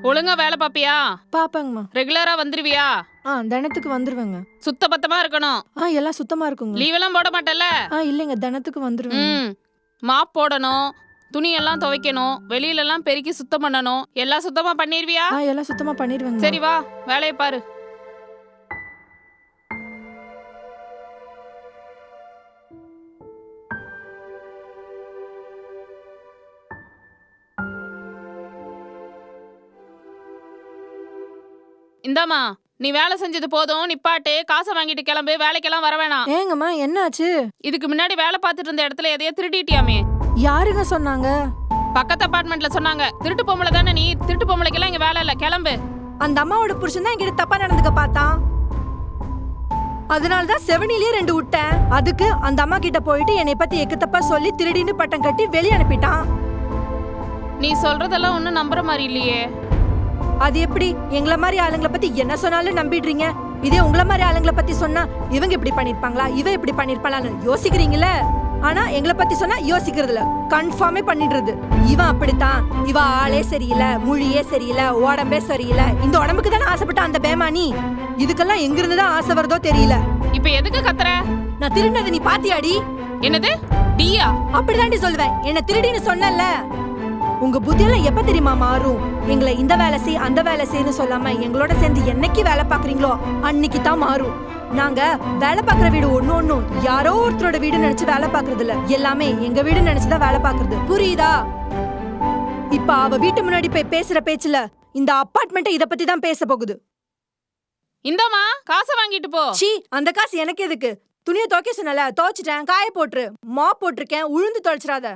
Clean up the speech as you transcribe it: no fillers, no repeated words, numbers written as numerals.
ஒழுங்கா வேலை பாப்பியா? பாப்பாங்கம்மா. ரெகுலரா வந்துருவியா? தினத்துக்கு வந்துருவேங்க. சுத்த பத்தமா இருக்கணும். எல்லாம் சுத்தமா இருக்குங்க. லீவ் எல்லாம் போட மாட்டல? இல்லைங்க, தினத்துக்கு வந்துருவேங்க. மாப் போடணும், துணி எல்லாம் துவைக்கணும், வெளியில எல்லாம் பெருக்கி சுத்தம் பண்ணணும். எல்லாம் சுத்தமா பண்ணிருவியா? எல்லாம் சுத்தமா பண்ணிருவேங்க. சரி வா, வேலையை பாரு. இந்தாமா, நீ வேலை செஞ்சது போதும், நிப்பாட்டு. காசை வாங்கிட்டு கிளம்பு, வேலைக்கெல்லாம் வர வேணாம். ஏங்கம்மா, என்னாச்சு? இதுக்கு முன்னாடி வேலை பார்த்துட்டு இருந்த இடத்துல எதையோ திருடிட்டியாமே? யாருங்க சொன்னாங்க? பக்கத்து அபார்ட்மெண்ட்ல சொன்னாங்க. திருட்டு பொம்பளை தானே நீ? திருட்டு பொம்பளைக்கெல்லாம் இங்க வேலை இல்ல, கிளம்பு. அந்த அம்மாவோட புருஷன் தான் என்கிட்ட தப்பா நடந்துக்க பார்த்தான். அதனாலதான் செவனிலேயே 2 விட்டேன். அதுக்கு அந்த அம்மா கிட்ட போயிட்டு என்னை பத்தி எக்கு தப்பா சொல்லி திருடின்னு பட்டம் கட்டி வெளியே அனுப்பிட்டான். நீ சொல்றதெல்லாம் ஒண்ணும் நம்புற மாதிரி இல்லையே. அது எப்படி? எங்கள மாதிரி ஆளுங்களை பத்தி என்ன சொன்னாலும் நம்பிடுறீங்க. இதே உங்கள மாதிரி ஆளுங்களை பத்தி சொன்னா இவங்க இப்படி பண்ணிருப்பாங்களா, இவ இப்படி பண்ணிருப்பாளான்னு யோசிக்கிறீங்களே. ஆனா எங்களை பத்தி சொன்னா யோசிக்கிறதுல கன்ஃபார்மே பண்ணிடுறது. இவன் அப்படித்தான், இவ ஆளே சரியில்லை, மொழியே சரியில்லை, உடம்பே சரியில்லை. இந்த உடம்புக்கு தானே ஆசைப்பட்ட அந்த பேமானி. இதுக்கெல்லாம் எங்க இருந்துதான் ஆசை வருதோ தெரியல. இப்ப எதுக்கு கத்துற? நான் திருடினது நீ பாத்தியாடி? என்னது டியா? அப்படிதாண்டி சொல்லுவேன். என்ன திருடின்னு சொன்னல. உங்க புத்தியெல்லாம் எப்ப தெரியுமா மாறும்? எங்களை இந்த வேலை செய் அந்த வேலை செய்யு சொல்லாம எங்களோட சேர்ந்து என்னைக்கு வேலை பாக்குறீங்களோ அன்னைக்கு தான் மாறும். நாங்க வேலை பாக்குற வீடு ஒண்ணும் யாரோ ஒருத்தரோட வீடு நினைச்சு வேலை பாக்குறது இல்ல, எல்லாமே எங்க வீடு நினைச்சுதான் வேலை பாக்குறது. புரியுதா? இப்ப அவ வீட்டு முன்னாடி போய் பேசுற பேச்சுல இந்த அபார்ட்மெண்ட் இத பத்தி தான் பேச போகுது. இந்தாமா, காசை வாங்கிட்டு போ. சீ, அந்த காசு எனக்கு எதுக்கு? துணியை துவைக்க சொன்னல, துவைச்சிட்டேன். காய போட்டுரு. மாப் போட்டிருக்கேன், உழுந்து தொலைச்சிடாத.